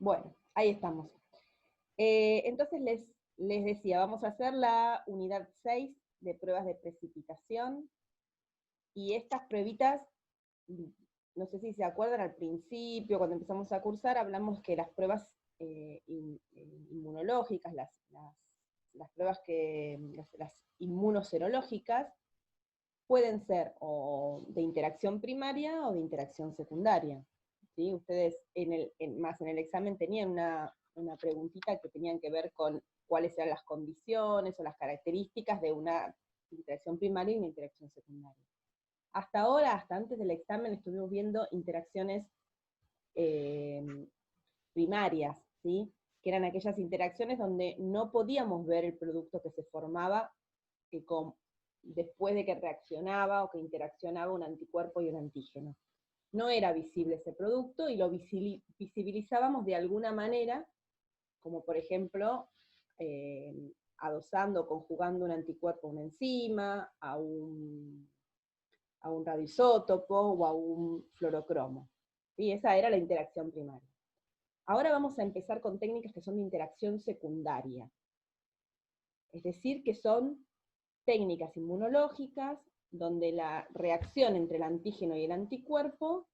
Bueno, ahí estamos. Entonces les decía, vamos a hacer la unidad 6 de pruebas de precipitación, y estas pruebitas, no sé si se acuerdan, al principio, cuando empezamos a cursar, hablamos que las pruebas inmunológicas, las pruebas las inmunoserológicas, pueden ser o de interacción primaria o de interacción secundaria. ¿Sí? Ustedes más en el examen tenían una preguntita que tenían que ver con cuáles eran las condiciones o las características de una interacción primaria y una interacción secundaria. Hasta ahora, hasta antes del examen, estuvimos viendo interacciones primarias, ¿sí? Que eran aquellas interacciones donde no podíamos ver el producto que se formaba después de que reaccionaba o que interaccionaba un anticuerpo y un antígeno. No era visible ese producto y lo visibilizábamos de alguna manera, como por ejemplo, adosando o conjugando un anticuerpo a una enzima, a un radioisótopo o a un fluorocromo. ¿Sí? Esa era la interacción primaria. Ahora vamos a empezar con técnicas que son de interacción secundaria. Es decir, que son técnicas inmunológicas donde la reacción entre el antígeno y el anticuerpo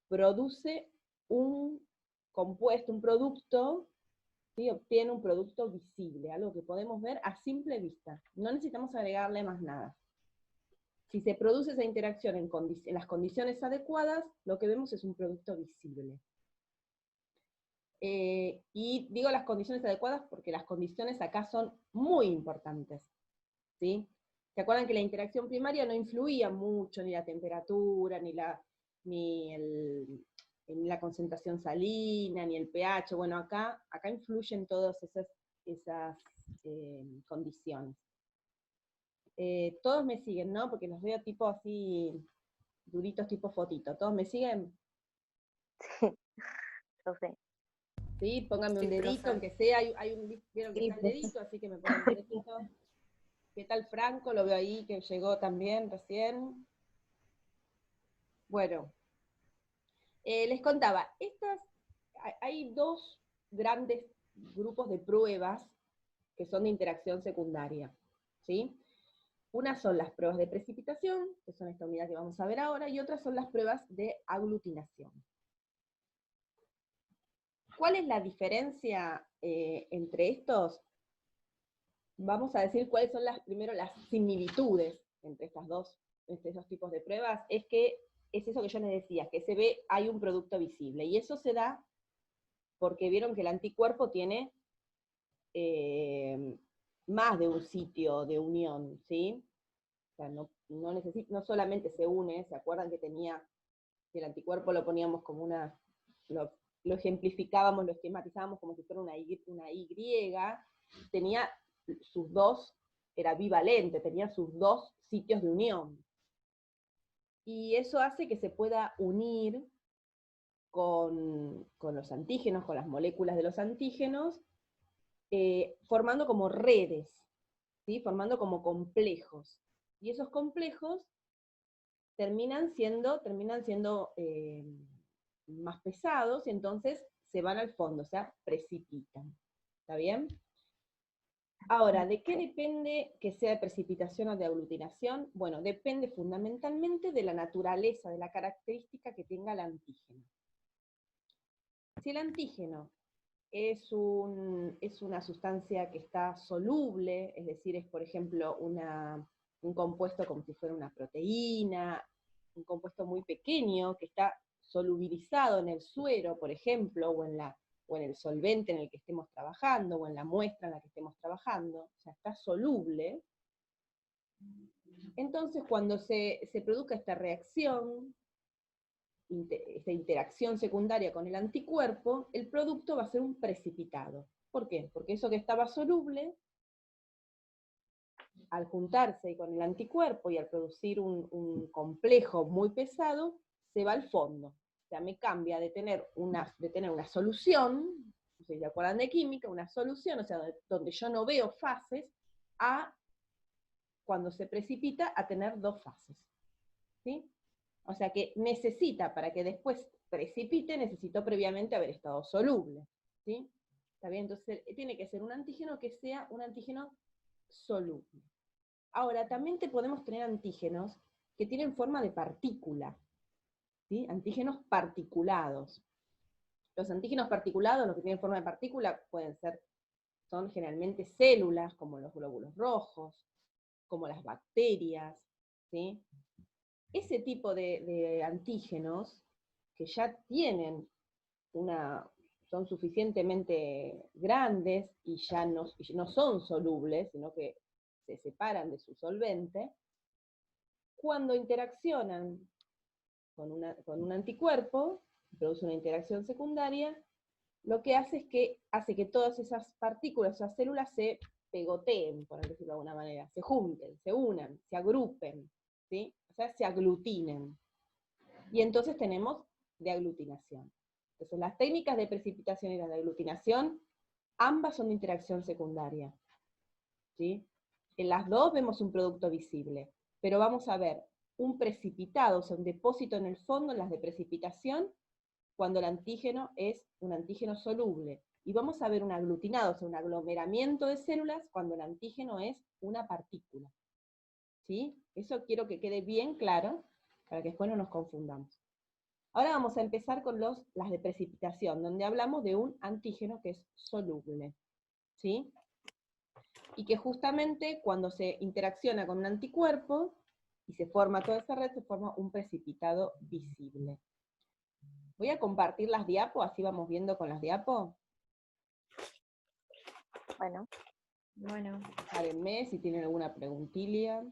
produce un compuesto, un producto, ¿sí? Obtiene un producto visible, algo que podemos ver a simple vista. No necesitamos agregarle más nada. Si se produce esa interacción en las condiciones adecuadas, lo que vemos es un producto visible. Y digo las condiciones adecuadas porque las condiciones acá son muy importantes. ¿Sí? ¿Se acuerdan que la interacción primaria no influía mucho, ni la temperatura, ni la concentración salina, ni el pH? Bueno, acá influyen todas esas condiciones. Todos me siguen, ¿no? Porque los veo tipo así, duritos tipo fotito. ¿Todos me siguen? Sí, lo sé. Sí, pónganme un dedito, profe. aunque sea, vieron que Sí, está el dedito, así que me ponen un dedito. ¿Qué tal Franco? Lo veo ahí, que llegó también recién. Bueno, les contaba, hay dos grandes grupos de pruebas que son de interacción secundaria, ¿sí? Unas son las pruebas de precipitación, que son esta unidad que vamos a ver ahora, y otras son las pruebas de aglutinación. ¿Cuál es la diferencia entre estos? Vamos a decir cuáles son primero las similitudes entre estos dos tipos de pruebas. Es eso que yo les decía, que hay un producto visible, y eso se da porque vieron que el anticuerpo tiene más de un sitio de unión, ¿sí? O sea, no solamente se une, ¿se acuerdan que el anticuerpo lo poníamos como lo ejemplificábamos, lo esquematizábamos como si fuera una Y, tenía era bivalente, tenía sus dos sitios de unión. Y eso hace que se pueda unir con los antígenos, con las moléculas de los antígenos, formando como redes, ¿sí? Formando como complejos. Y esos complejos terminan siendo más pesados, y entonces se van al fondo, o sea, precipitan. ¿Está bien? Ahora, ¿de qué depende que sea de precipitación o de aglutinación? Bueno, depende fundamentalmente de la naturaleza, de la característica que tenga el antígeno. Si el antígeno es una sustancia que está soluble, es decir, es por ejemplo un compuesto como si fuera una proteína, un compuesto muy pequeño que está solubilizado en el suero, por ejemplo, o en el solvente en el que estemos trabajando, o en la muestra en la que estemos trabajando, o sea, está soluble. Entonces, cuando se produzca esta reacción, esta interacción secundaria con el anticuerpo, el producto va a ser un precipitado. ¿Por qué? Porque eso que estaba soluble, al juntarse con el anticuerpo y al producir un complejo muy pesado, se va al fondo. O sea, me cambia de tener una solución, no sé si se acuerdan de química, una solución, o sea, donde yo no veo fases, a cuando se precipita a tener dos fases. ¿Sí? O sea que para que después precipite, necesitó previamente haber estado soluble. ¿sí? ¿Está bien? Entonces tiene que ser un antígeno que sea un antígeno soluble. Ahora, también podemos tener antígenos que tienen forma de partícula, ¿sí? Antígenos particulados. Los antígenos particulados, los que tienen forma de partícula, son generalmente células, como los glóbulos rojos, como las bacterias, ¿sí? Ese tipo de antígenos que ya son suficientemente grandes y ya no son solubles, sino que se separan de su solvente, cuando interaccionan con un anticuerpo, produce una interacción secundaria, lo que hace es que hace que todas esas partículas, esas células se pegoteen, por decirlo de alguna manera, se junten, se unan, se agrupen, ¿sí? O sea, se aglutinen. Y entonces tenemos de aglutinación. Entonces, las técnicas de precipitación y las de aglutinación, ambas son de interacción secundaria, ¿sí? En las dos vemos un producto visible, pero vamos a ver un precipitado, o sea, un depósito en el fondo en las de precipitación, cuando el antígeno es un antígeno soluble. Y vamos a ver un aglutinado, o sea, un aglomeramiento de células, cuando el antígeno es una partícula. ¿Sí? Eso quiero que quede bien claro, para que después no nos confundamos. Ahora vamos a empezar con las de precipitación, donde hablamos de un antígeno que es soluble. ¿Sí? Y que justamente cuando se interacciona con un anticuerpo, y se forma toda esa red, se forma un precipitado visible. Voy a compartir las diapos, así vamos viendo con las diapos. Bueno. Párenme si tienen alguna preguntilla.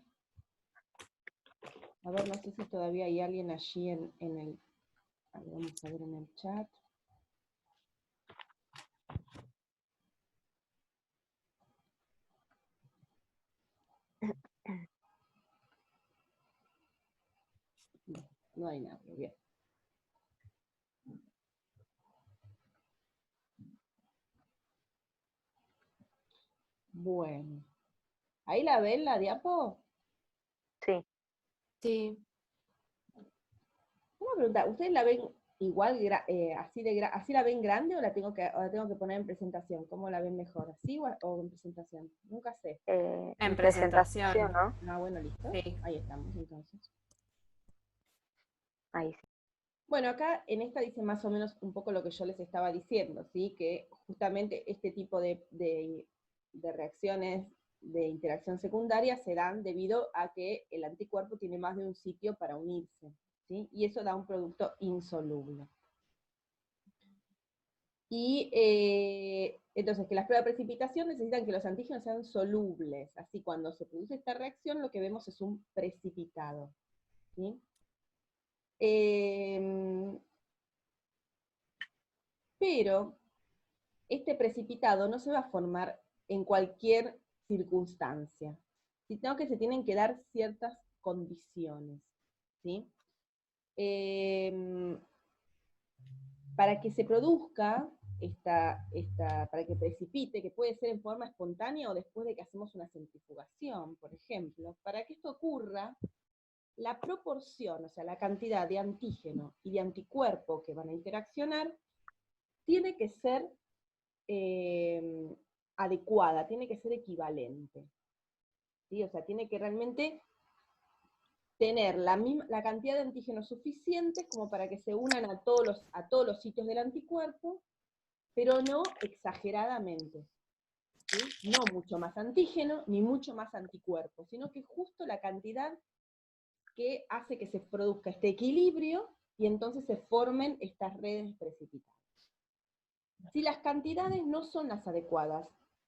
A ver, no sé si todavía hay alguien allí en el... Vamos a ver en el chat. No hay nada, bien. Bueno. ¿Ahí la ven, la diapo? Sí. Sí. Una pregunta, ¿ustedes la ven igual, así la ven grande o la tengo que poner en presentación? ¿Cómo la ven mejor? ¿Así o en presentación? Nunca sé. En presentación. ¿No? Ah, bueno, listo. Sí. Ahí estamos, entonces. Ahí sí. Bueno, acá en esta dice más o menos un poco lo que yo les estaba diciendo, ¿sí? Que justamente este tipo de reacciones de interacción secundaria se dan debido a que el anticuerpo tiene más de un sitio para unirse, ¿sí? Y eso da un producto insoluble. Y entonces, que las pruebas de precipitación necesitan que los antígenos sean solubles, así cuando se produce esta reacción lo que vemos es un precipitado, ¿sí? Pero este precipitado no se va a formar en cualquier circunstancia, sino que se tienen que dar ciertas condiciones, ¿sí? Para que se produzca para que precipite, que puede ser en forma espontánea o después de que hacemos una centrifugación, por ejemplo, para que esto ocurra, la proporción, o sea, la cantidad de antígeno y de anticuerpo que van a interaccionar, tiene que ser adecuada, tiene que ser equivalente. ¿Sí? O sea, tiene que realmente tener la cantidad de antígenos suficientes como para que se unan a todos los sitios del anticuerpo, pero no exageradamente. ¿Sí? No mucho más antígeno, ni mucho más anticuerpo, sino que justo la cantidad que hace que se produzca este equilibrio y entonces se formen estas redes precipitadas. Si las cantidades no son las adecuadas,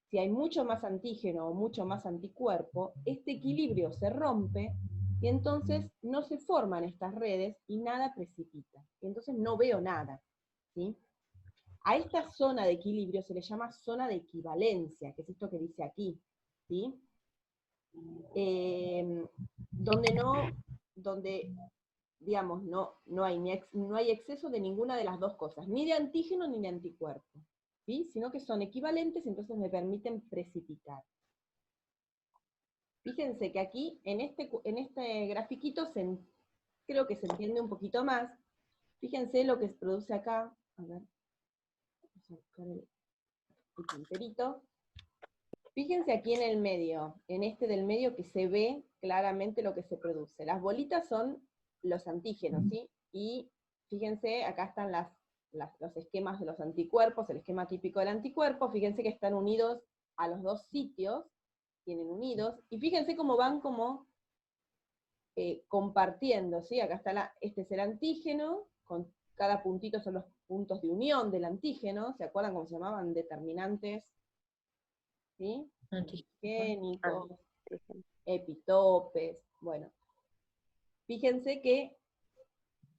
si hay mucho más antígeno o mucho más anticuerpo, este equilibrio se rompe y entonces no se forman estas redes y nada precipita. Y entonces no veo nada. ¿Sí? A esta zona de equilibrio se le llama zona de equivalencia, que es esto que dice aquí. ¿Sí? Donde digamos, no hay exceso de ninguna de las dos cosas, ni de antígeno ni de anticuerpo, ¿sí? Sino que son equivalentes, entonces me permiten precipitar. Fíjense que aquí, en este grafiquito, creo que se entiende un poquito más. Fíjense lo que se produce acá. A ver, a buscar el punterito. Fíjense aquí en el medio, en este del medio que se ve claramente lo que se produce. Las bolitas son los antígenos, ¿sí? Y fíjense, acá están los esquemas de los anticuerpos, el esquema típico del anticuerpo. Fíjense que están unidos a los dos sitios, tienen unidos, y fíjense cómo van como compartiendo, ¿sí? Acá está este es el antígeno, con cada puntito son los puntos de unión del antígeno, ¿se acuerdan cómo se llamaban? Determinantes, ¿sí? Antigénicos, epitopes, bueno. Fíjense que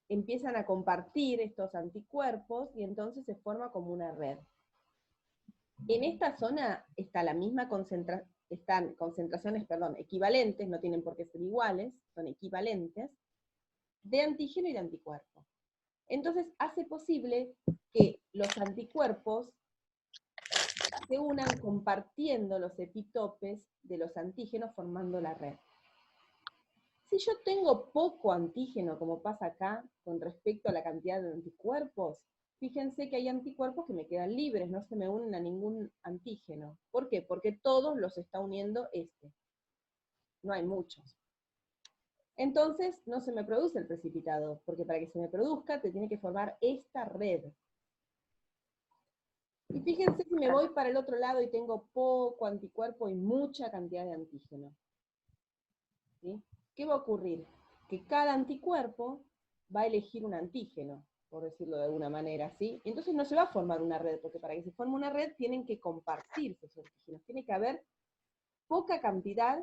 empiezan a compartir estos anticuerpos y entonces se forma como una red. En esta zona está la misma están concentraciones, equivalentes, no tienen por qué ser iguales, son equivalentes, de antígeno y de anticuerpo. Entonces hace posible que los anticuerpos se unan compartiendo los epitopes de los antígenos formando la red. Si yo tengo poco antígeno, como pasa acá, con respecto a la cantidad de anticuerpos, fíjense que hay anticuerpos que me quedan libres, no se me unen a ningún antígeno. ¿Por qué? Porque todos los está uniendo este. No hay muchos. Entonces no se me produce el precipitado, porque para que se me produzca te tiene que formar esta red. Y fíjense si me voy para el otro lado y tengo poco anticuerpo y mucha cantidad de antígeno. ¿Sí? ¿Qué va a ocurrir? Que cada anticuerpo va a elegir un antígeno, por decirlo de alguna manera, ¿sí? Entonces no se va a formar una red, porque para que se forme una red tienen que compartirse esos antígenos. Tiene que haber poca cantidad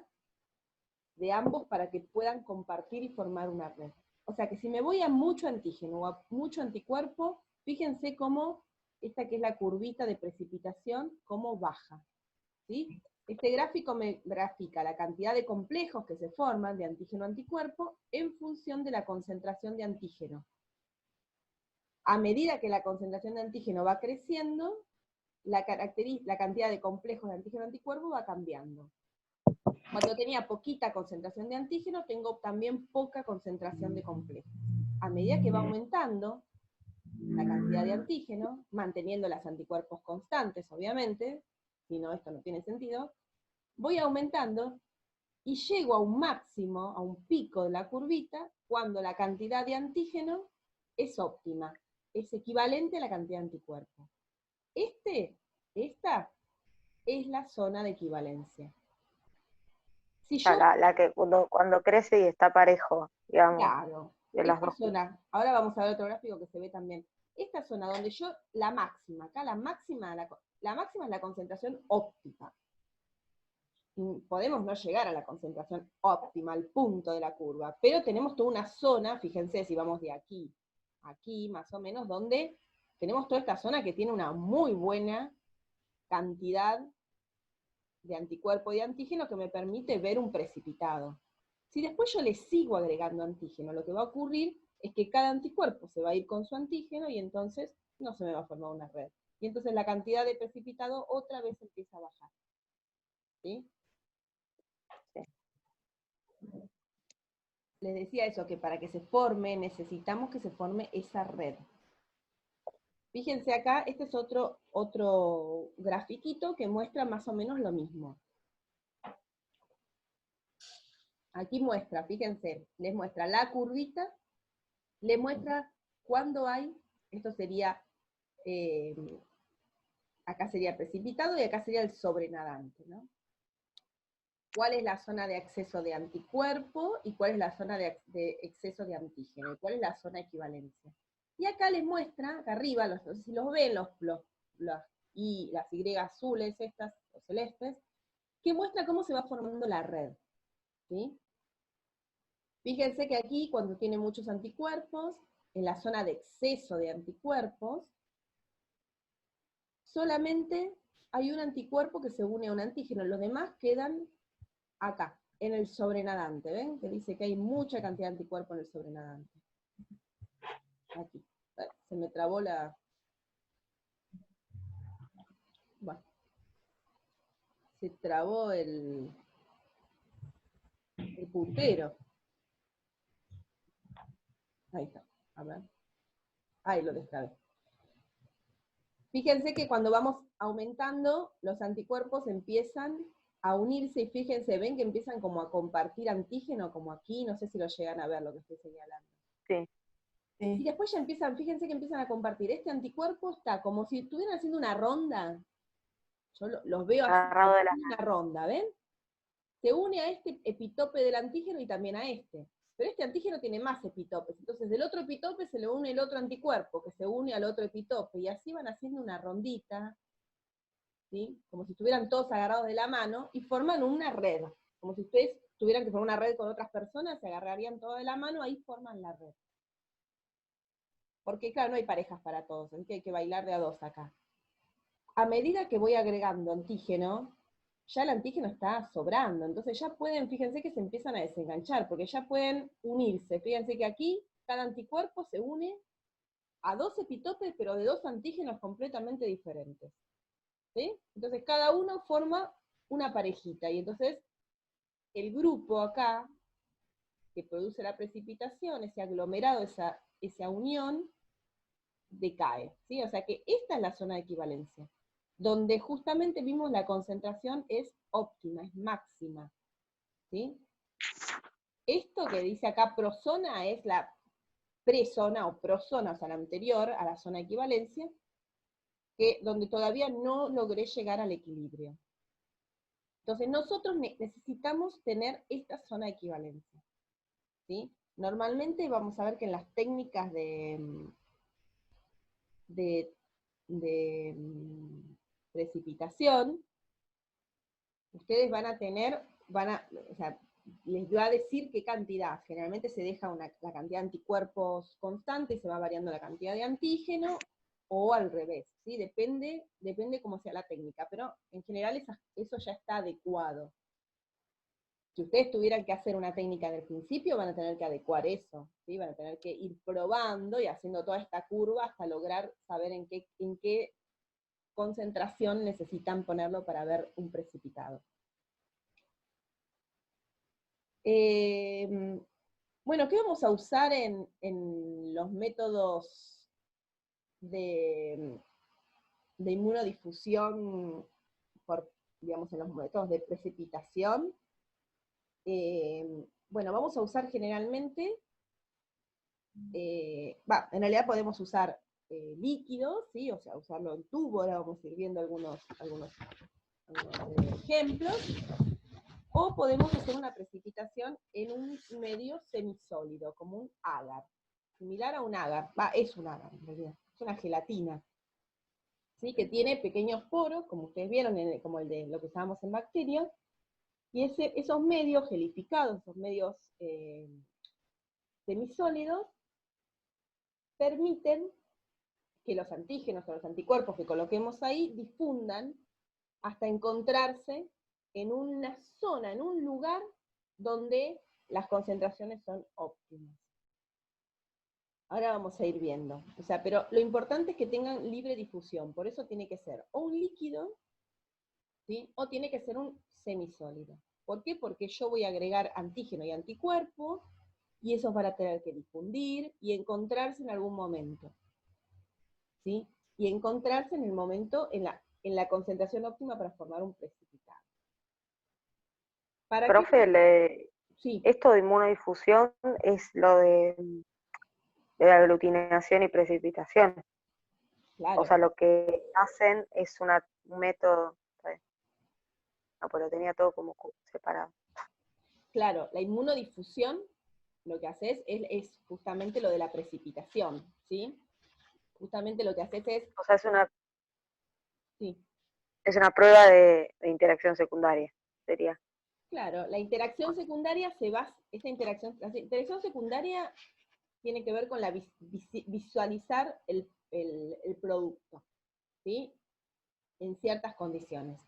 de ambos para que puedan compartir y formar una red. O sea que si me voy a mucho antígeno o a mucho anticuerpo, fíjense cómo esta que es la curvita de precipitación, cómo baja, ¿sí? Este gráfico me grafica la cantidad de complejos que se forman de antígeno-anticuerpo en función de la concentración de antígeno. A medida que la concentración de antígeno va creciendo, la cantidad de complejos de antígeno-anticuerpo va cambiando. Cuando tenía poquita concentración de antígeno, tengo también poca concentración de complejos. A medida que va aumentando la cantidad de antígeno, manteniendo los anticuerpos constantes, obviamente, si no, esto no tiene sentido, voy aumentando y llego a un máximo, a un pico de la curvita, cuando la cantidad de antígeno es óptima, es equivalente a la cantidad de anticuerpos. Esta es la zona de equivalencia. Si yo, la que cuando crece y está parejo, digamos. claro, de las esta dos. zona, ahora vamos a ver otro gráfico que se ve también, esta zona donde yo, la máxima, acá la máxima es la concentración óptima. Podemos no llegar a la concentración óptima, al punto de la curva, pero tenemos toda una zona, fíjense si vamos de aquí a aquí, más o menos, donde tenemos toda esta zona que tiene una muy buena cantidad de anticuerpo y de antígeno que me permite ver un precipitado. Si después yo le sigo agregando antígeno, lo que va a ocurrir es que cada anticuerpo se va a ir con su antígeno y entonces no se me va a formar una red. Y entonces la cantidad de precipitado otra vez empieza a bajar. ¿Sí? Les decía eso, que para que se forme, necesitamos que se forme esa red. Fíjense acá, este es otro grafiquito que muestra más o menos lo mismo. Aquí muestra, fíjense, les muestra la curvita, le muestra cuándo hay, esto sería, acá sería precipitado y acá sería el sobrenadante, ¿no? ¿Cuál es la zona de acceso de anticuerpo y cuál es la zona de exceso de antígeno? ¿Y cuál es la zona de equivalencia? Y acá les muestra, acá arriba, no sé si los ven, las Y azules estas, o celestes, que muestra cómo se va formando la red. ¿Sí? Fíjense que aquí, cuando tiene muchos anticuerpos, en la zona de exceso de anticuerpos, solamente hay un anticuerpo que se une a un antígeno, los demás quedan acá, en el sobrenadante, ¿ven? Que dice que hay mucha cantidad de anticuerpos en el sobrenadante. Aquí. Se me trabó la... Bueno. Se trabó el puntero. Ahí está. A ver. Ahí lo destrabé. Fíjense que cuando vamos aumentando, los anticuerpos empiezan a unirse y fíjense, ven que empiezan como a compartir antígeno, como aquí, no sé si lo llegan a ver lo que estoy señalando. Sí. Y después ya empiezan, fíjense que empiezan a compartir. Este anticuerpo está como si estuvieran haciendo una ronda. Yo los veo así, Agarrado de la una ronda, ¿ven? Se une a este epitope del antígeno y también a este. Pero este antígeno tiene más epitopes. Entonces del otro epitope se le une el otro anticuerpo, que se une al otro epitope. Y así van haciendo una rondita, ¿sí? Como si estuvieran todos agarrados de la mano, y forman una red. Como si ustedes tuvieran que formar una red con otras personas, se agarrarían todos de la mano, ahí forman la red. Porque claro, no hay parejas para todos, así que hay que bailar de a dos acá. A medida que voy agregando antígeno, ya el antígeno está sobrando, entonces ya pueden, fíjense que se empiezan a desenganchar, porque ya pueden unirse. Fíjense que aquí cada anticuerpo se une a dos epitopes, pero de dos antígenos completamente diferentes. ¿Sí? Entonces cada uno forma una parejita, y entonces el grupo acá, que produce la precipitación, ese aglomerado, esa unión, decae. ¿Sí? O sea que esta es la zona de equivalencia, donde justamente vimos la concentración es óptima, es máxima. ¿Sí? Esto que dice acá prozona es la prezona o prozona, o sea, la anterior a la zona de equivalencia, donde todavía no logré llegar al equilibrio. Entonces nosotros necesitamos tener esta zona de equivalencia. ¿Sí? Normalmente vamos a ver que en las técnicas de precipitación, ustedes van a tener, o sea, les va a decir qué cantidad. Generalmente se deja la cantidad de anticuerpos constante y se va variando la cantidad de antígeno, o al revés, ¿sí? Depende cómo sea la técnica, pero en general eso ya está adecuado. Si ustedes tuvieran que hacer una técnica en el principio, van a tener que adecuar eso, ¿sí? Van a tener que ir probando y haciendo toda esta curva hasta lograr saber en qué concentración necesitan ponerlo para ver un precipitado. Bueno, ¿qué vamos a usar en los métodos de inmunodifusión, digamos, en los métodos de precipitación? Bueno, vamos a usar generalmente, en realidad podemos usar líquidos, ¿sí? O sea, usarlo en tubo, ahora vamos a ir viendo algunos ejemplos, o podemos hacer una precipitación en un medio semisólido, como un agar, similar a un agar, es un agar en realidad, es una gelatina, ¿sí? Que tiene pequeños poros, como ustedes vieron, como el de lo que usábamos en bacterias, y esos medios gelificados, esos medios semisólidos, permiten que los antígenos o los anticuerpos que coloquemos ahí difundan hasta encontrarse en una zona, en un lugar donde las concentraciones son óptimas. Ahora vamos a ir viendo. O sea, pero lo importante es que tengan libre difusión, por eso tiene que ser o un líquido, ¿sí? O tiene que ser un semisólido. ¿Por qué? Porque yo voy a agregar antígeno y anticuerpo, y esos van a tener que difundir y encontrarse en algún momento. ¿Sí? Y encontrarse en el momento, en la concentración óptima para formar un precipitado. ¿Para Profe, qué? Sí, esto de inmunodifusión es lo de la aglutinación y precipitación. claro. O sea, lo que hacen es un método. No, pero tenía todo como separado. Claro, la inmunodifusión lo que haces es justamente lo de la precipitación, ¿sí? Justamente lo que haces es... O sea, Sí, es una prueba de interacción secundaria, sería. claro, la interacción secundaria la interacción secundaria tiene que ver con la visualizar el producto, ¿sí? En ciertas condiciones.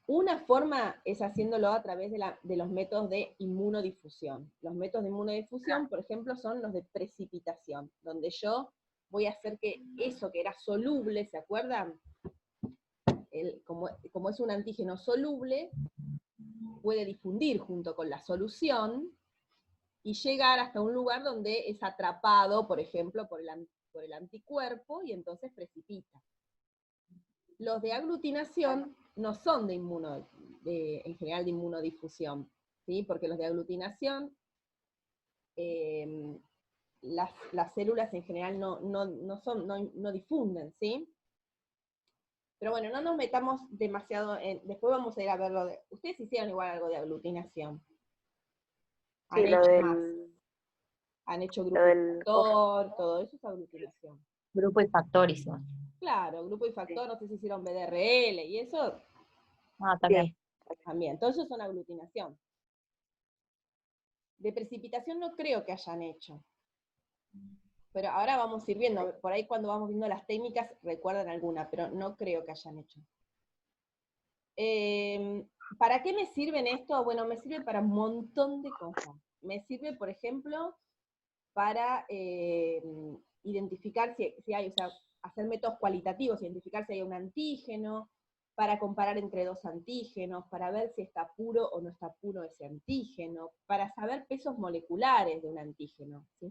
Una forma es haciéndolo a través de los métodos de inmunodifusión. Los métodos de inmunodifusión, por ejemplo, son los de precipitación, donde yo voy a hacer que eso que era soluble, ¿se acuerdan? Como es un antígeno soluble, puede difundir junto con la solución y llegar hasta un lugar donde es atrapado, por ejemplo, por el anticuerpo, y entonces precipita. Los de aglutinación no son en general de inmunodifusión, ¿sí? Porque los de aglutinación, las células en general no difunden, ¿sí? Pero bueno, no nos metamos demasiado después vamos a ir a verlo ustedes hicieron igual algo de aglutinación. Sí, lo Han hecho lo grupo y del factor, todo eso es aglutinación. Grupo y factor hicimos. Claro, grupo y factor, no sé si hicieron BDRL y eso También. también. Todo eso son aglutinación. De precipitación no creo que hayan hecho. Pero ahora vamos a ir viendo, por ahí cuando vamos viendo las técnicas recuerdan alguna, pero no creo que hayan hecho. ¿Para qué me sirven esto? Bueno, me sirve para un montón de cosas. Me sirve, por ejemplo, para identificar si hay, o sea, hacer métodos cualitativos, identificar si hay un antígeno, para comparar entre dos antígenos, para ver si está puro o no está puro ese antígeno, para saber pesos moleculares de un antígeno, si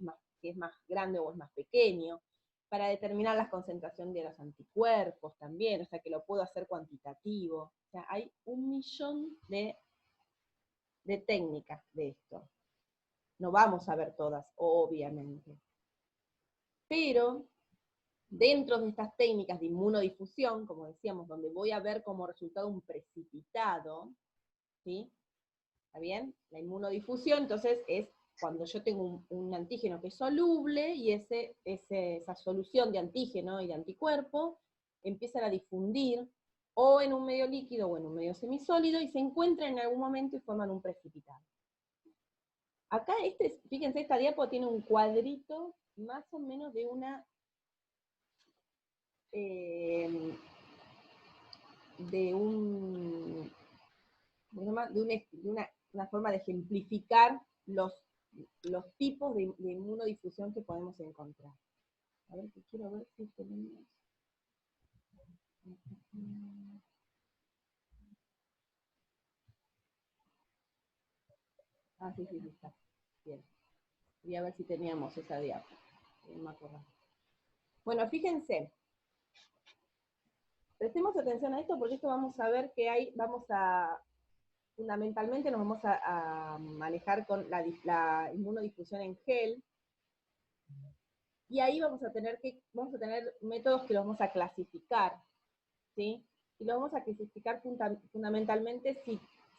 es más grande o es más pequeño, para determinar la concentración de los anticuerpos también, o sea que lo puedo hacer cuantitativo. O sea, hay un millón de técnicas de esto. No vamos a ver todas, obviamente. Pero dentro de estas técnicas de inmunodifusión, como decíamos, donde voy a ver como resultado un precipitado, ¿sí? ¿Está bien? La inmunodifusión, entonces, es cuando yo tengo un antígeno que es soluble y esa solución de antígeno y de anticuerpo empiezan a difundir o en un medio líquido o en un medio semisólido y se encuentran en algún momento y forman un precipitado. Acá, fíjense, esta diapo tiene un cuadrito más o menos de una forma de ejemplificar los tipos de inmunodifusión que podemos encontrar. A ver, quiero ver si tenemos... Sí, está. Bien. Voy a ver si teníamos esa diapo. No me acuerdo. Bueno, fíjense. Prestemos atención a esto porque esto vamos a ver que fundamentalmente nos vamos a manejar con la inmunodifusión en gel, y ahí vamos a tener métodos que los vamos a clasificar, ¿sí? Y los vamos a clasificar fundamentalmente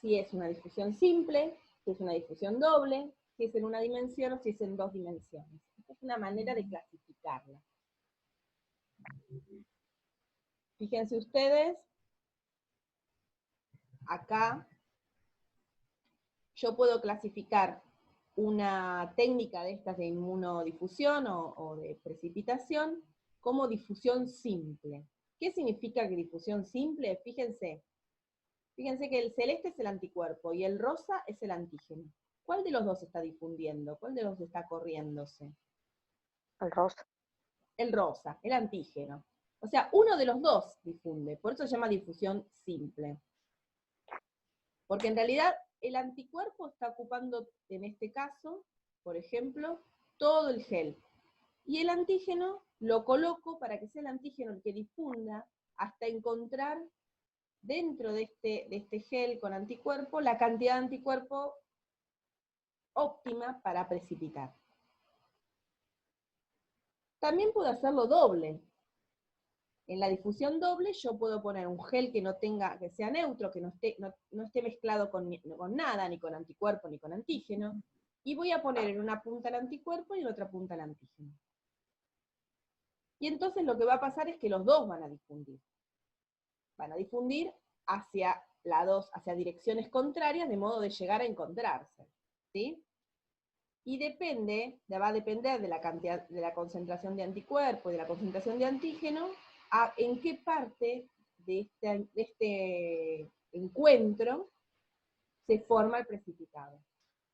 si es una difusión simple, si es una difusión doble, si es en una dimensión o si es en dos dimensiones. Esta es una manera de clasificarla. Fíjense ustedes, acá yo puedo clasificar una técnica de estas de inmunodifusión o de precipitación como difusión simple. ¿Qué significa que difusión simple? Fíjense que el celeste es el anticuerpo y el rosa es el antígeno. ¿Cuál de los dos está difundiendo? ¿Cuál de los dos está corriéndose? El rosa. El rosa, el antígeno. O sea, uno de los dos difunde, por eso se llama difusión simple. Porque en realidad el anticuerpo está ocupando, en este caso, por ejemplo, todo el gel. Y el antígeno lo coloco para que sea el antígeno el que difunda hasta encontrar dentro de este gel con anticuerpo la cantidad de anticuerpo óptima para precipitar. También puedo hacerlo doble. En la difusión doble yo puedo poner un gel que sea neutro, que no esté mezclado con nada, ni con anticuerpo ni con antígeno, y voy a poner en una punta el anticuerpo y en otra punta el antígeno. Y entonces lo que va a pasar es que los dos van a difundir. Van a difundir hacia direcciones contrarias, de modo de llegar a encontrarse, ¿sí? Y va a depender de la cantidad, de la concentración de anticuerpo y de la concentración de antígeno, en qué parte de este encuentro se forma el precipitado,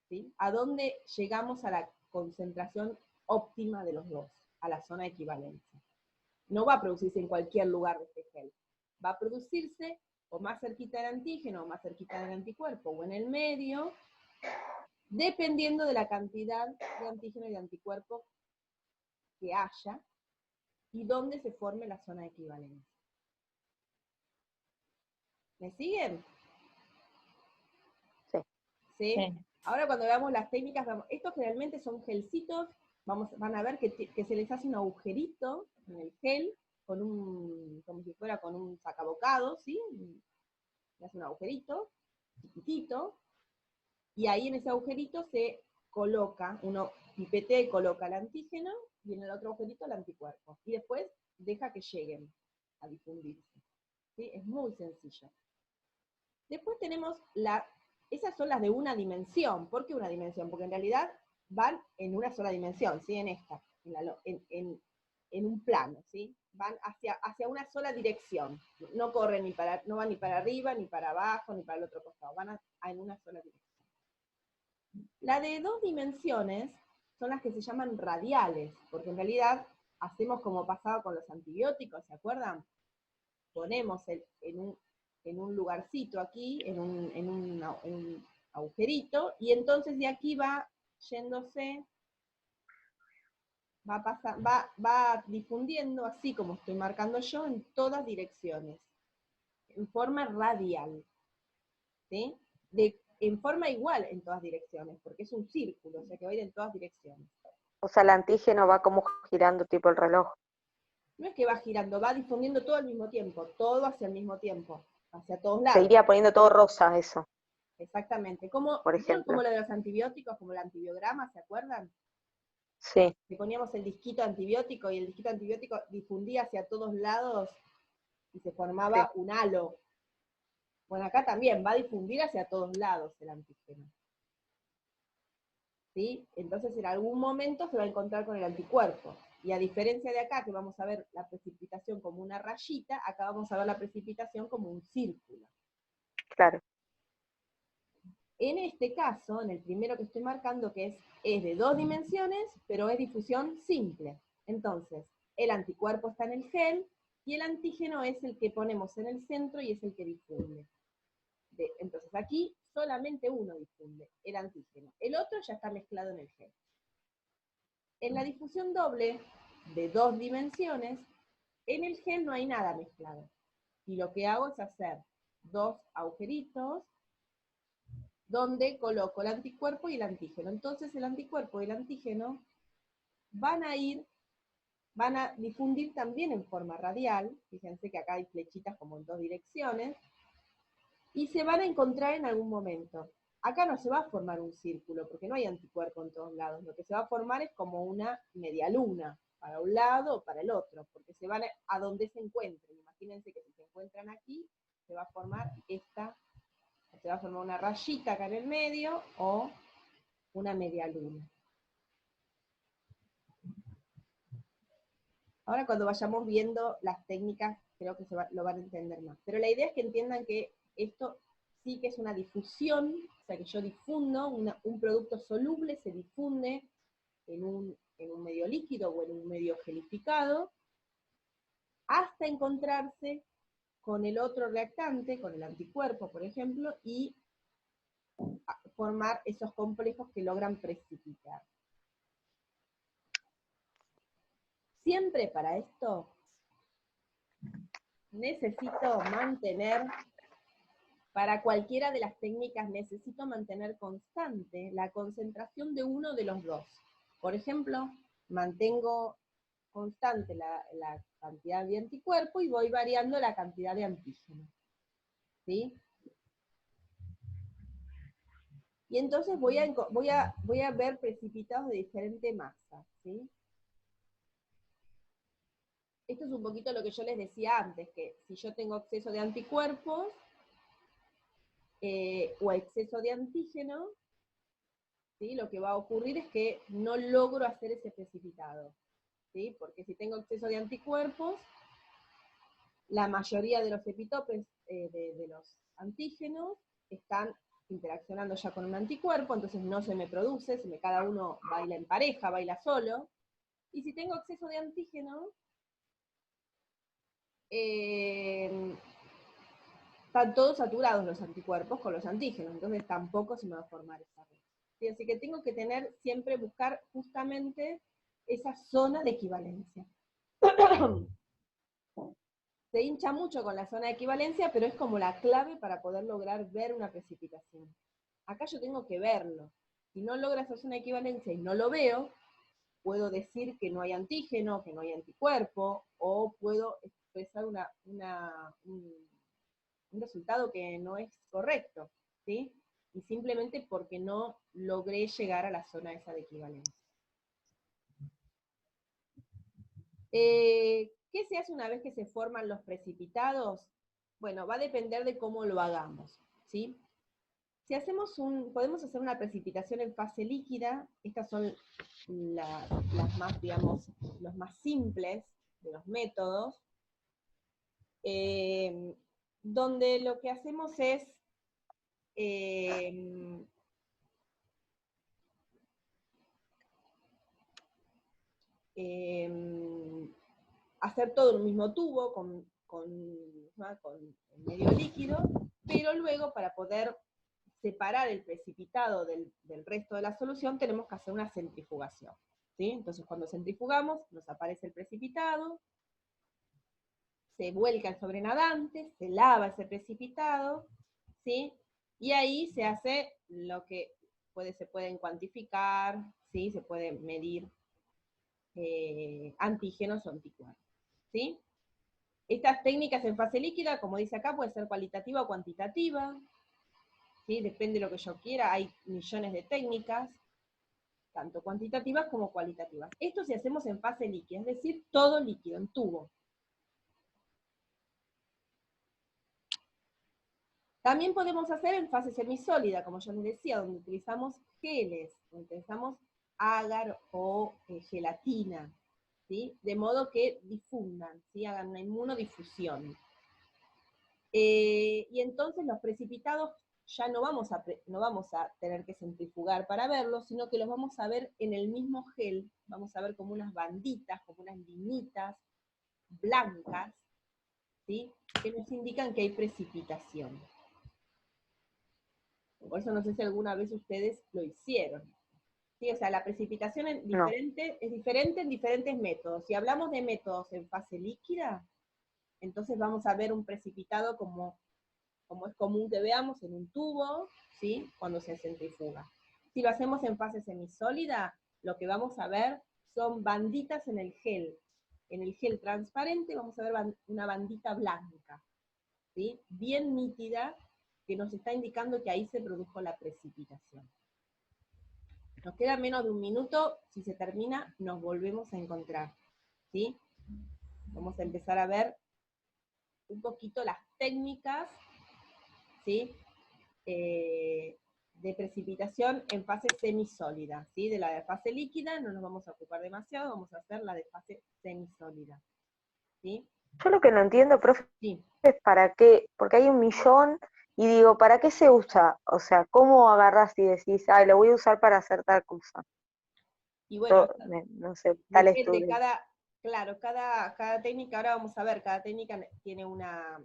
¿sí? A dónde llegamos a la concentración óptima de los dos, a la zona de equivalencia. No va a producirse en cualquier lugar de este gel. Va a producirse o más cerquita del antígeno, o más cerquita del anticuerpo, o en el medio, dependiendo de la cantidad de antígeno y de anticuerpo que haya, y dónde se forme la zona de equivalencia. ¿Me siguen? Sí. ¿Sí? Sí. Ahora cuando veamos las técnicas, estos generalmente son gelcitos, van a ver que se les hace un agujerito en el gel, como si fuera con un sacabocado, ¿sí? Le hace un agujerito, chiquitito, y ahí en ese agujerito se coloca, uno pipetea y coloca el antígeno, y en el otro agujerito el anticuerpo. Y después deja que lleguen a difundirse. ¿Sí? Es muy sencillo. Después tenemos esas son las de una dimensión. ¿Por qué una dimensión? Porque en realidad van en una sola dimensión, ¿sí? En esta, en un plano, ¿sí? Van hacia una sola dirección. No corren no van ni para arriba, ni para abajo, ni para el otro costado. Van en una sola dirección. La de 2 dimensiones son las que se llaman radiales, porque en realidad hacemos como pasaba con los antibióticos, ¿se acuerdan? Ponemos en un lugarcito aquí, en un agujerito, y entonces de aquí va yéndose, va difundiendo, así como estoy marcando yo, en todas direcciones, en forma radial, ¿sí? En forma igual en todas direcciones, porque es un círculo, o sea que va a ir en todas direcciones. O sea, el antígeno va como girando tipo el reloj. No es que va girando, va difundiendo todo al mismo tiempo, todo hacia el mismo tiempo, hacia todos lados. Se iría poniendo todo rosa eso. Exactamente. Por ejemplo. Como lo de los antibióticos, como el antibiograma, ¿se acuerdan? Sí. Que poníamos el disquito antibiótico y el disquito antibiótico difundía hacia todos lados y se formaba un halo. Bueno, acá también va a difundir hacia todos lados el antígeno. ¿Sí? Entonces en algún momento se va a encontrar con el anticuerpo. Y a diferencia de acá, que vamos a ver la precipitación como una rayita, acá vamos a ver la precipitación como un círculo. Claro. En este caso, en el primero que estoy marcando, que es de 2 dimensiones, pero es difusión simple. Entonces, el anticuerpo está en el gel, y el antígeno es el que ponemos en el centro y es el que difunde. Entonces aquí solamente uno difunde, el antígeno. El otro ya está mezclado en el gel. En la difusión doble, de 2 dimensiones, en el gel no hay nada mezclado. Y lo que hago es hacer 2 agujeritos, donde coloco el anticuerpo y el antígeno. Entonces el anticuerpo y el antígeno van a difundir también en forma radial, fíjense que acá hay flechitas como en 2 direcciones, y se van a encontrar en algún momento. Acá no se va a formar un círculo, porque no hay anticuerpo en todos lados, lo que se va a formar es como una media luna, para un lado o para el otro, porque se van a donde se encuentren. Imagínense que si se encuentran aquí, se va a formar se va a formar una rayita acá en el medio o una media luna. Ahora cuando vayamos viendo las técnicas, creo que lo van a entender más. Pero la idea es que entiendan que esto sí que es una difusión, o sea que yo difundo, un producto soluble se difunde en un medio líquido o en un medio gelificado, hasta encontrarse con el otro reactante, con el anticuerpo, por ejemplo, y formar esos complejos que logran precipitar. Siempre para esto necesito mantener, para cualquiera de las técnicas necesito mantener constante la concentración de uno de los dos. Por ejemplo, mantengo constante la cantidad de anticuerpo y voy variando la cantidad de antígeno. ¿Sí? Y entonces voy a ver precipitados de diferente masa, ¿sí? Esto es un poquito lo que yo les decía antes, que si yo tengo exceso de anticuerpos o exceso de antígeno, ¿sí? Lo que va a ocurrir es que no logro hacer ese precipitado, ¿sí? Porque si tengo exceso de anticuerpos, la mayoría de los epitopes de los antígenos están interaccionando ya con un anticuerpo, entonces no se me produce, cada uno baila en pareja, baila solo. Y si tengo exceso de antígeno, están todos saturados los anticuerpos con los antígenos, entonces tampoco se me va a formar esa red. ¿Sí? Así que tengo que siempre buscar justamente esa zona de equivalencia. se hincha mucho con la zona de equivalencia, pero es como la clave para poder lograr ver una precipitación. Acá yo tengo que verlo. Si no logro esa zona de equivalencia y no lo veo, puedo decir que no hay antígeno, que no hay anticuerpo, o puedo expresar un resultado que no es correcto, ¿sí? Y simplemente porque no logré llegar a la zona esa de equivalencia. ¿Qué se hace una vez que se forman los precipitados? Bueno, va a depender de cómo lo hagamos, ¿sí? Si podemos hacer una precipitación en fase líquida, estas son las más, digamos, los más simples de los métodos, donde lo que hacemos es hacer todo en un mismo tubo con medio líquido, pero luego para poder separar el precipitado del resto de la solución tenemos que hacer una centrifugación, ¿sí? Entonces cuando centrifugamos nos aparece el precipitado, se vuelca el sobrenadante, se lava ese precipitado, ¿sí? Y ahí se hace lo que se pueden cuantificar, ¿sí? Se pueden medir antígenos o anticuerpos, ¿sí? Estas técnicas en fase líquida, como dice acá, puede ser cualitativa o cuantitativa, ¿sí? Depende de lo que yo quiera, hay millones de técnicas, tanto cuantitativas como cualitativas. Esto si hacemos en fase líquida, es decir, todo líquido, en tubo. También podemos hacer en fase semisólida, como yo les decía, donde utilizamos geles, donde utilizamos agar o gelatina, ¿sí? De modo que difundan, ¿sí? Hagan una inmunodifusión. Y entonces los precipitados ya no vamos a tener que centrifugar para verlos, sino que los vamos a ver en el mismo gel, vamos a ver como unas banditas, como unas linitas blancas, ¿sí? Que nos indican que hay precipitación. Por eso no sé si alguna vez ustedes lo hicieron. ¿Sí? O sea, la precipitación es diferente en diferentes métodos. Si hablamos de métodos en fase líquida, entonces vamos a ver un precipitado como es común que veamos en un tubo, ¿sí? Cuando se centrifuga. Si lo hacemos en fase semisólida, lo que vamos a ver son banditas en el gel. En el gel transparente vamos a ver una bandita blanca, ¿sí? Bien nítida, que nos está indicando que ahí se produjo la precipitación. Nos queda menos de un minuto, si se termina, nos volvemos a encontrar, ¿sí? Vamos a empezar a ver un poquito las técnicas, ¿sí? De precipitación en fase semisólida, ¿sí? De la de fase líquida no nos vamos a ocupar demasiado, vamos a hacer la de fase semisólida, ¿sí? Yo lo que no entiendo, profe, Sí. es para qué, porque hay 1.000.000, y digo, ¿para qué se usa? O sea, ¿cómo agarras y decís, ay, lo voy a usar para hacer tal cosa? Y bueno, no sé, tal depende, estudio. cada técnica, ahora vamos a ver, cada técnica tiene una